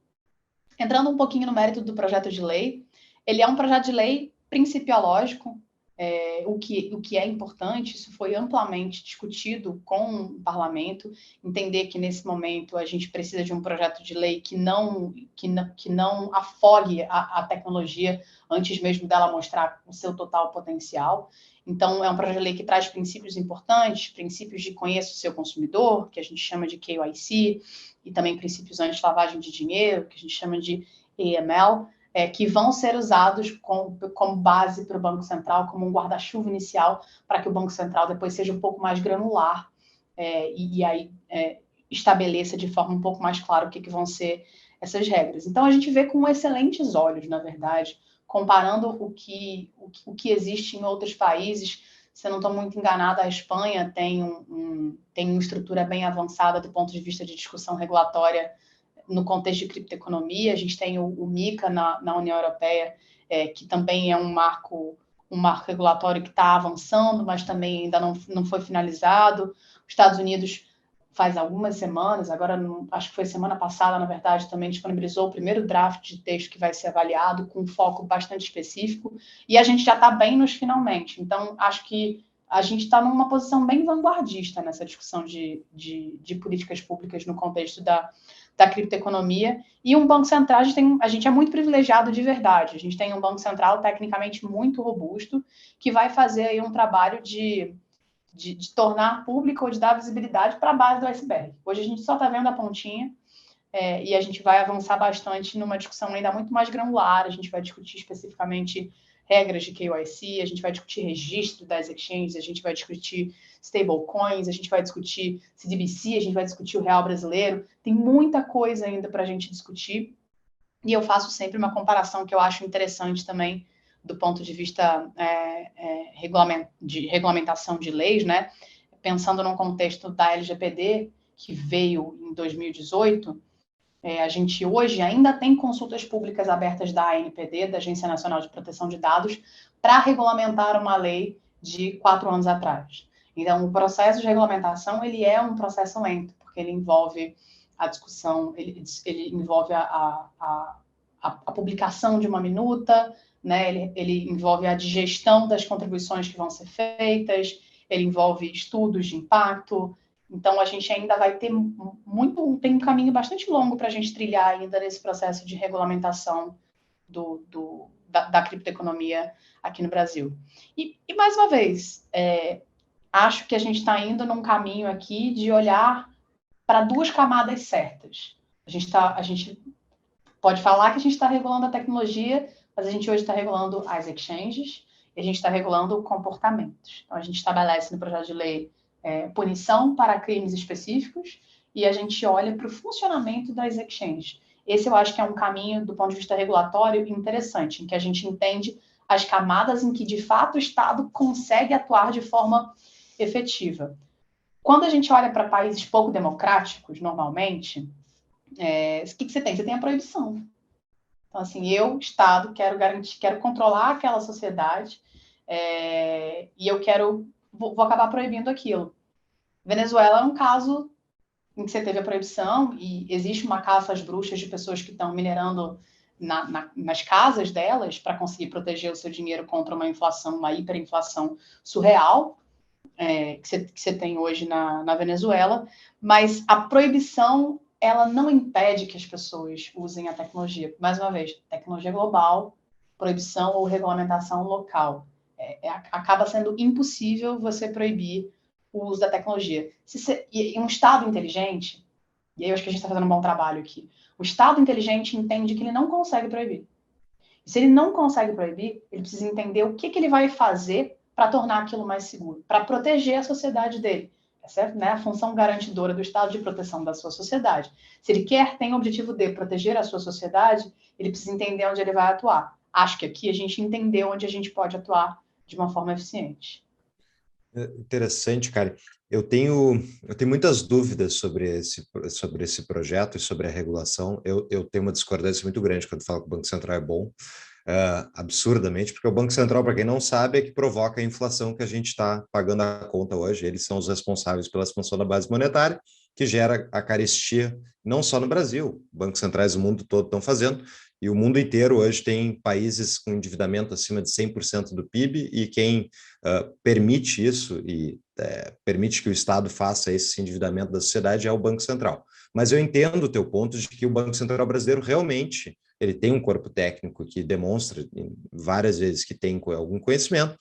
Entrando um pouquinho no mérito do projeto de lei, ele é um projeto de lei principiológico, o que é importante, isso foi amplamente discutido com o parlamento, entender que nesse momento a gente precisa de um projeto de lei que não afogue a tecnologia antes mesmo dela mostrar o seu total potencial. Então, é um projeto de lei que traz princípios importantes, princípios de conheça o seu consumidor, que a gente chama de KYC, e também princípios anti-lavagem de dinheiro, que a gente chama de AML, que vão ser usados como base para o Banco Central, como um guarda-chuva inicial, para que o Banco Central depois seja um pouco mais granular e aí estabeleça de forma um pouco mais clara o que vão ser essas regras. Então, a gente vê com excelentes olhos, na verdade, comparando o que existe em outros países. Se eu não estou muito enganada, a Espanha tem uma estrutura bem avançada do ponto de vista de discussão regulatória no contexto de criptoeconomia. A gente tem o MiCA na União Europeia, que também é um marco regulatório que está avançando, mas também ainda não foi finalizado. Os Estados Unidos, faz algumas semanas, agora acho que foi semana passada, na verdade, também disponibilizou o primeiro draft de texto que vai ser avaliado, com um foco bastante específico, e a gente já está bem nos finalmente. Então, acho que a gente está numa posição bem vanguardista nessa discussão de políticas públicas no contexto da criptoeconomia. E um Banco Central, a gente é muito privilegiado de verdade. A gente tem um Banco Central tecnicamente muito robusto, que vai fazer aí um trabalho de tornar público ou de dar visibilidade para a base do iceberg. Hoje a gente só está vendo a pontinha, e a gente vai avançar bastante numa discussão ainda muito mais granular. A gente vai discutir especificamente regras de KYC, a gente vai discutir registro das exchanges, a gente vai discutir stablecoins, a gente vai discutir CDBC, a gente vai discutir o real brasileiro. Tem muita coisa ainda para a gente discutir, e eu faço sempre uma comparação que eu acho interessante também do ponto de vista de regulamentação de leis, né? Pensando num contexto da LGPD, que veio em 2018, a gente hoje ainda tem consultas públicas abertas da ANPD, da Agência Nacional de Proteção de Dados, para regulamentar uma lei de 4 anos atrás. Então, o processo de regulamentação, ele é um processo lento, porque ele envolve a discussão, ele envolve a publicação de uma minuta, né? Ele envolve a digestão das contribuições que vão ser feitas, ele envolve estudos de impacto. Então, a gente ainda vai ter tem um caminho bastante longo para a gente trilhar ainda nesse processo de regulamentação da criptoeconomia aqui no Brasil. E mais uma vez, acho que a gente está indo num caminho aqui de olhar para 2 camadas certas. A gente pode falar que a gente está regulando a tecnologia, mas a gente hoje está regulando as exchanges e a gente está regulando comportamentos. Então, a gente estabelece no projeto de lei punição para crimes específicos, e a gente olha para o funcionamento das exchanges. Esse eu acho que é um caminho, do ponto de vista regulatório, interessante, em que a gente entende as camadas em que, de fato, o Estado consegue atuar de forma efetiva. Quando a gente olha para países pouco democráticos, normalmente, o que você tem? Você tem a proibição. Então, assim, eu, Estado, quero controlar aquela sociedade, e eu vou acabar proibindo aquilo. Venezuela é um caso em que você teve a proibição e existe uma caça às bruxas de pessoas que estão minerando nas casas delas para conseguir proteger o seu dinheiro contra uma inflação, uma hiperinflação surreal, que você tem hoje na Venezuela, mas a proibição, ela não impede que as pessoas usem a tecnologia. Mais uma vez, tecnologia global, proibição ou regulamentação local. Acaba sendo impossível você proibir o uso da tecnologia. E um Estado inteligente, e aí eu acho que a gente está fazendo um bom trabalho aqui, o Estado inteligente entende que ele não consegue proibir. E se ele não consegue proibir, ele precisa entender o que ele vai fazer para tornar aquilo mais seguro, para proteger a sociedade dele. Essa é, né, a função garantidora do Estado de proteção da sua sociedade. Se ele tem o objetivo de proteger a sua sociedade, ele precisa entender onde ele vai atuar. Acho que aqui a gente entendeu onde a gente pode atuar de uma forma eficiente. Interessante, cara. Eu tenho muitas dúvidas sobre esse projeto e sobre a regulação. Eu tenho uma discordância muito grande quando falo que o Banco Central é bom, absurdamente, porque o Banco Central, para quem não sabe, é que provoca a inflação que a gente está pagando a conta hoje. Eles são os responsáveis pela expansão da base monetária, que gera a carestia, não só no Brasil. Bancos centrais do mundo todo estão fazendo, e o mundo inteiro hoje tem países com endividamento acima de 100% do PIB, e quem permite isso e permite que o Estado faça esse endividamento da sociedade é o Banco Central. Mas eu entendo o teu ponto de que o Banco Central brasileiro realmente ele tem um corpo técnico que demonstra várias vezes que tem algum conhecimento,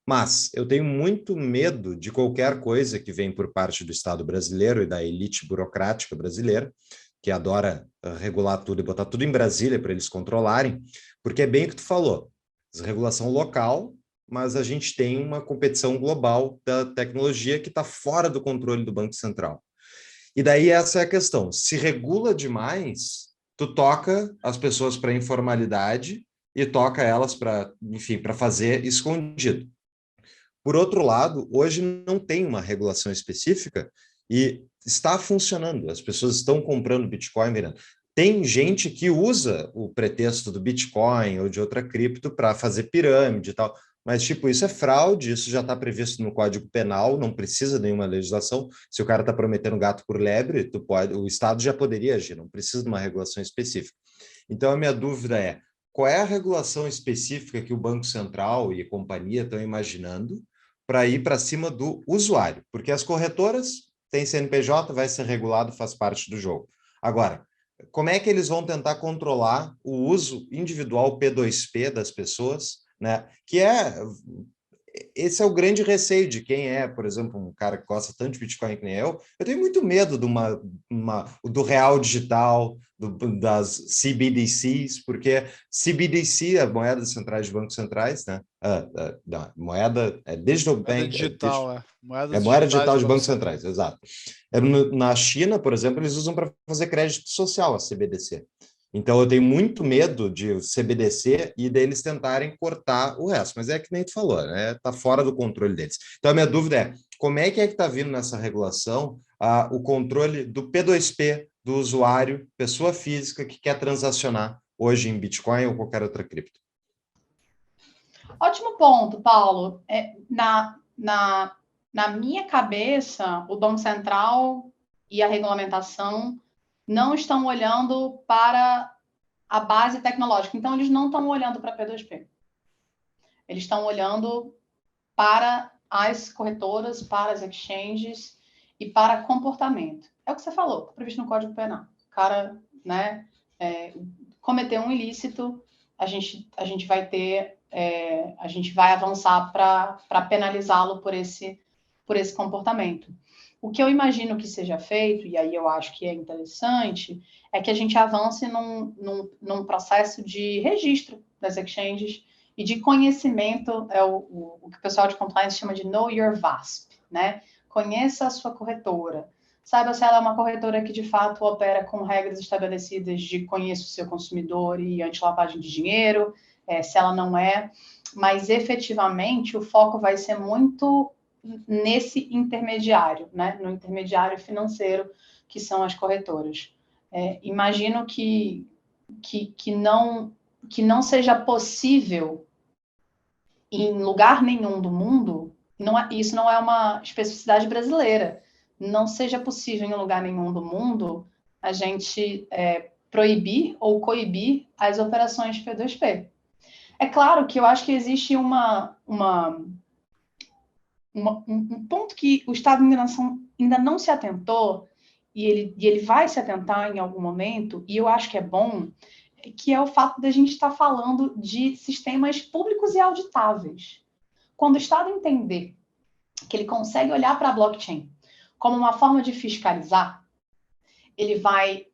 mas eu tenho muito medo de qualquer coisa que vem por parte do Estado brasileiro e da elite burocrática brasileira, que adora regular tudo e botar tudo em Brasília para eles controlarem, porque é bem o que tu falou, regulação local, mas a gente tem uma competição global da tecnologia que está fora do controle do Banco Central. E daí essa é a questão, se regula demais, tu toca as pessoas para informalidade e toca elas para, enfim, para fazer escondido. Por outro lado, hoje não tem uma regulação específica e está funcionando. As pessoas estão comprando Bitcoin, vendendo. tem gente que usa o pretexto do Bitcoin ou de outra cripto para fazer pirâmide e tal. Mas, tipo, isso é fraude, isso já está previsto no Código Penal, não precisa de nenhuma legislação. Se o cara está prometendo gato por lebre, o Estado já poderia agir, não precisa de uma regulação específica. Então, a minha dúvida é, qual é a regulação específica que o Banco Central e a companhia estão imaginando para ir para cima do usuário? Porque as corretoras têm CNPJ, vai ser regulado, faz parte do jogo. Agora, como é que eles vão tentar controlar o uso individual P2P das pessoas, né? Esse é o grande receio de quem é, por exemplo, um cara que gosta tanto de Bitcoin que nem eu. Eu tenho muito medo do real digital, das CBDCs, porque CBDC, a moeda centrais de bancos centrais, né? Não, moeda é digital Moeda bank, digital, é moedas moeda digitais digital de de Banco bancos Central. centrais, exato. Na China, por exemplo, eles usam para fazer crédito social, a CBDC. Então, eu tenho muito medo de CBDC e deles tentarem cortar o resto. Mas é que nem tu falou, né? Está fora do controle deles. Então, a minha dúvida é, como é que está vindo nessa regulação o controle do P2P, do usuário, pessoa física que quer transacionar hoje em Bitcoin ou qualquer outra cripto? Ótimo ponto, Paulo. Na minha cabeça, o Banco Central e a regulamentação não estão olhando para a base tecnológica. Então, eles não estão olhando para P2P. Eles estão olhando para as corretoras, para as exchanges e para comportamento. É o que você falou, está previsto no Código Penal. O cara, né, cometeu um ilícito, a gente vai ter, a gente vai avançar para penalizá-lo por esse comportamento. O que eu imagino que seja feito, e aí eu acho que é interessante, é que a gente avance num processo de registro das exchanges e de conhecimento, o que o pessoal de compliance chama de Know Your VASP, né? Conheça a sua corretora. Saiba se ela é uma corretora que, de fato, opera com regras estabelecidas de conheça o seu consumidor e anti-lavagem de dinheiro, se ela não é. Mas, efetivamente, o foco vai ser muito nesse intermediário, né? No intermediário financeiro, que são as corretoras. Imagino que não seja possível em lugar nenhum do mundo, isso não é uma especificidade brasileira, não seja possível em lugar nenhum do mundo a gente proibir ou coibir as operações P2P. É claro que eu acho que existe um ponto que o Estado ainda não se atentou, e ele vai se atentar em algum momento, e eu acho que é bom, que é o fato da gente estar falando de sistemas públicos e auditáveis. Quando o Estado entender que ele consegue olhar para a blockchain como uma forma de fiscalizar, ele vai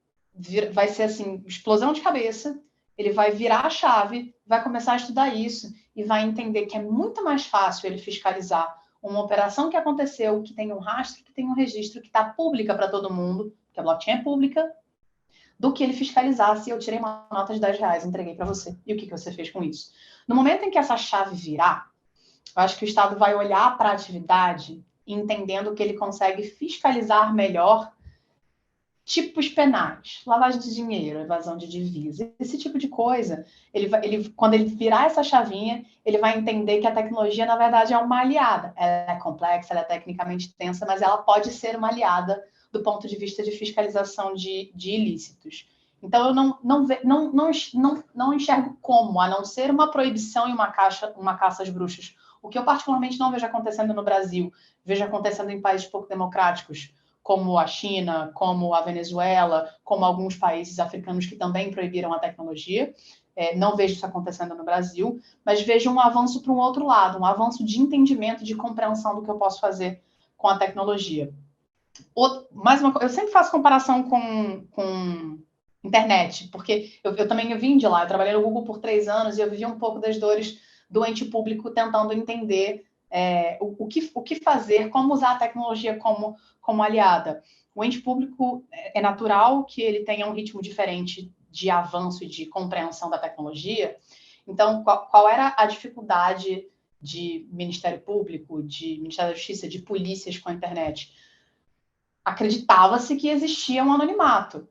ser assim, explosão de cabeça, ele vai virar a chave, vai começar a estudar isso e vai entender que é muito mais fácil ele fiscalizar uma operação que aconteceu, que tem um rastro, que tem um registro, que está pública para todo mundo, que a blockchain é pública, do que ele fiscalizar se eu tirei uma nota de R$10 e entreguei para você. E o que você fez com isso? No momento em que essa chave virar, eu acho que o Estado vai olhar para a atividade entendendo que ele consegue fiscalizar melhor tipos penais, lavagem de dinheiro, evasão de divisa, esse tipo de coisa. Quando ele virar essa chavinha, ele vai entender que a tecnologia, na verdade, é uma aliada. Ela é complexa, ela é tecnicamente tensa, mas ela pode ser uma aliada do ponto de vista de fiscalização de ilícitos. Então, eu não enxergo como, a não ser uma proibição e uma caça às bruxas. O que eu particularmente não vejo acontecendo no Brasil, vejo acontecendo em países pouco democráticos, como a China, como a Venezuela, como alguns países africanos que também proibiram a tecnologia. Não vejo isso acontecendo no Brasil, mas vejo um avanço para um outro lado, um avanço de entendimento, de compreensão do que eu posso fazer com a tecnologia. Eu sempre faço comparação com internet, porque eu também vim de lá, eu trabalhei no Google por 3 anos e eu vivi um pouco das dores do ente público tentando entender o que fazer, como usar a tecnologia como aliada. O ente público é natural que ele tenha um ritmo diferente de avanço e de compreensão da tecnologia. Então, qual era a dificuldade de Ministério Público, de Ministério da Justiça, de polícias com a internet? Acreditava-se que existia um anonimato.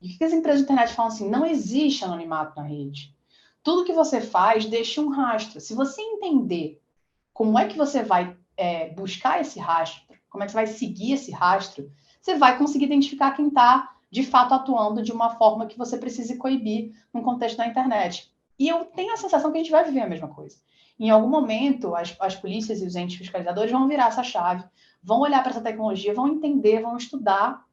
E o que as empresas de internet falam assim? Não existe anonimato na rede. Tudo que você faz deixa um rastro. Se você entender como é que você vai buscar esse rastro, como é que você vai seguir esse rastro, você vai conseguir identificar quem está, de fato, atuando de uma forma que você precise coibir no contexto da internet. E eu tenho a sensação que a gente vai viver a mesma coisa. Em algum momento, as polícias e os entes fiscalizadores vão virar essa chave, vão olhar para essa tecnologia, vão entender, vão estudar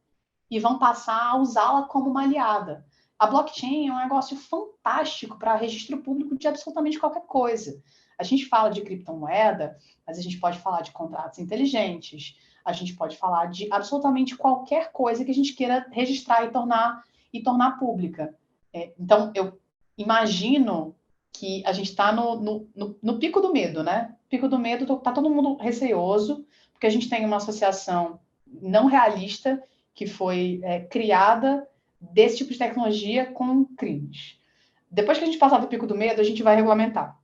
e vão passar a usá-la como uma aliada. A blockchain é um negócio fantástico para registro público de absolutamente qualquer coisa. A gente fala de criptomoeda, mas a gente pode falar de contratos inteligentes, a gente pode falar de absolutamente qualquer coisa que a gente queira registrar e tornar pública. Então, eu imagino que a gente está no pico do medo, né? Pico do medo, está todo mundo receoso, porque a gente tem uma associação não realista que foi criada desse tipo de tecnologia com crimes. Depois que a gente passar do pico do medo, a gente vai regulamentar.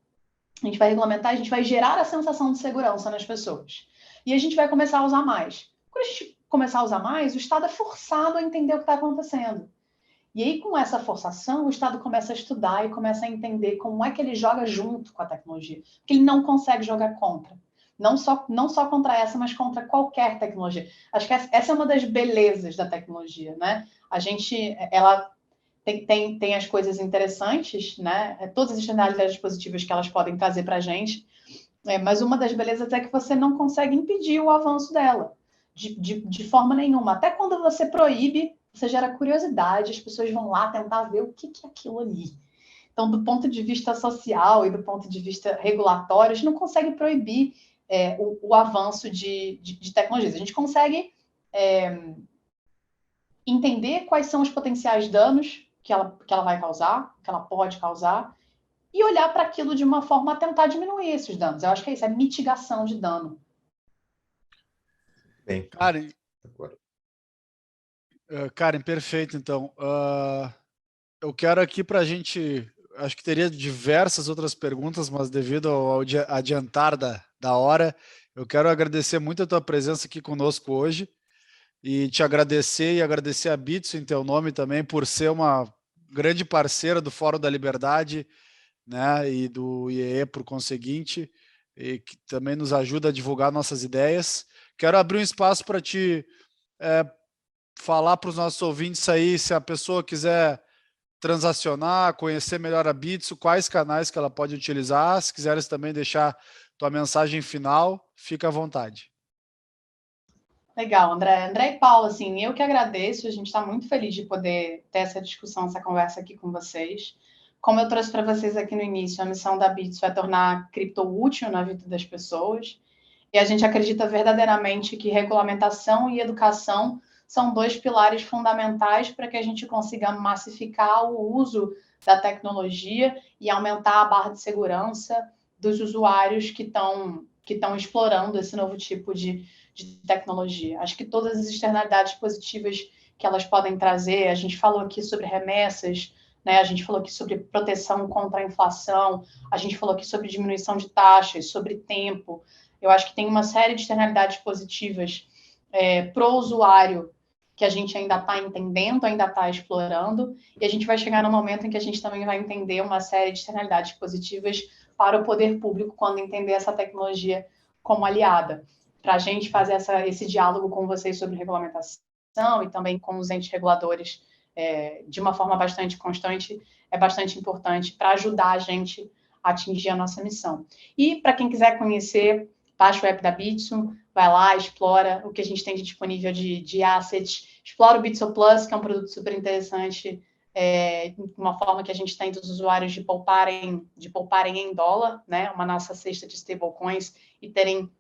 A gente vai regulamentar, a gente vai gerar a sensação de segurança nas pessoas. E a gente vai começar a usar mais. Quando a gente começar a usar mais, o Estado é forçado a entender o que está acontecendo. E aí, com essa forçação, o Estado começa a estudar e começa a entender como é que ele joga junto com a tecnologia. Porque ele não consegue jogar contra. Não só contra essa, mas contra qualquer tecnologia. Acho que essa é uma das belezas da tecnologia, né? Ela tem as coisas interessantes, né? Todas as externalidades positivas que elas podem trazer para a gente, mas uma das belezas é que você não consegue impedir o avanço dela, de forma nenhuma. Até quando você proíbe, você gera curiosidade, as pessoas vão lá tentar ver o que é aquilo ali. Então, do ponto de vista social e do ponto de vista regulatório, a gente não consegue proibir o avanço de tecnologias. A gente consegue entender quais são os potenciais danos que ela vai causar, que ela pode causar, e olhar para aquilo de uma forma a tentar diminuir esses danos. Eu acho que é isso, é mitigação de dano. Bem, Karen, perfeito, então. Eu quero aqui para a gente... Acho que teria diversas outras perguntas, mas devido ao adiantar da hora, eu quero agradecer muito a tua presença aqui conosco hoje e te agradecer e agradecer a Bitso em teu nome também por ser uma grande parceira do Fórum da Liberdade, né, e do IEE por conseguinte, e que também nos ajuda a divulgar nossas ideias. Quero abrir um espaço para te falar para os nossos ouvintes aí, se a pessoa quiser transacionar, conhecer melhor a Bitso, quais canais que ela pode utilizar. Se quiseres também deixar tua mensagem final, fica à vontade. Legal, André. André e Paulo, assim, eu que agradeço, a gente está muito feliz de poder ter essa discussão, essa conversa aqui com vocês. Como eu trouxe para vocês aqui no início, a missão da Bitso é tornar a cripto útil na vida das pessoas, e a gente acredita verdadeiramente que regulamentação e educação são dois pilares fundamentais para que a gente consiga massificar o uso da tecnologia e aumentar a barra de segurança dos usuários que estão explorando esse novo tipo de tecnologia. Acho que todas as externalidades positivas que elas podem trazer, a gente falou aqui sobre remessas, né? A gente falou aqui sobre proteção contra a inflação, a gente falou aqui sobre diminuição de taxas, sobre tempo. Eu acho que tem uma série de externalidades positivas para o usuário que a gente ainda está entendendo, ainda está explorando, e a gente vai chegar no momento em que a gente também vai entender uma série de externalidades positivas para o poder público quando entender essa tecnologia como aliada. Para a gente fazer esse diálogo com vocês sobre regulamentação e também com os entes reguladores de uma forma bastante constante, é bastante importante para ajudar a gente a atingir a nossa missão. E para quem quiser conhecer, baixa o app da Bitso, vai lá, explora o que a gente tem de disponível de assets, explora o Bitso Plus, que é um produto super interessante, uma forma que a gente tem dos usuários de pouparem em dólar, né? Uma nossa cesta de stablecoins e terem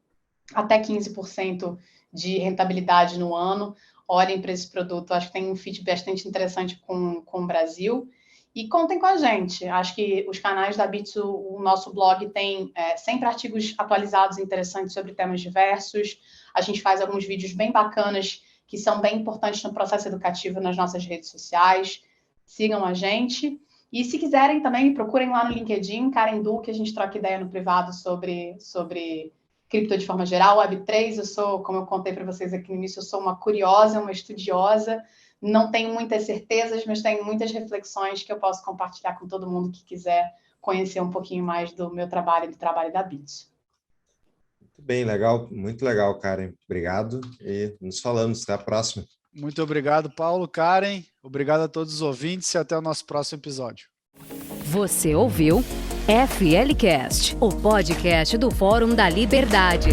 até 15% de rentabilidade no ano. Olhem para esse produto, acho que tem um fit bastante interessante com o Brasil. E contem com a gente. Acho que os canais da Bitso, o nosso blog tem sempre artigos atualizados e interessantes sobre temas diversos. A gente faz alguns vídeos bem bacanas que são bem importantes no processo educativo nas nossas redes sociais. Sigam a gente. E se quiserem também, procurem lá no LinkedIn, Karen Du, que a gente troca ideia no privado sobre cripto de forma geral, Web3. Eu sou, como eu contei para vocês aqui no início, eu sou uma curiosa, uma estudiosa. Não tenho muitas certezas, mas tenho muitas reflexões que eu posso compartilhar com todo mundo que quiser conhecer um pouquinho mais do meu trabalho e do trabalho da Bits. Muito bem, legal, muito legal, Karen. Obrigado e nos falamos. Até a próxima. Muito obrigado, Paulo, Karen. Obrigado a todos os ouvintes e até o nosso próximo episódio. Você ouviu FLcast, o podcast do Fórum da Liberdade.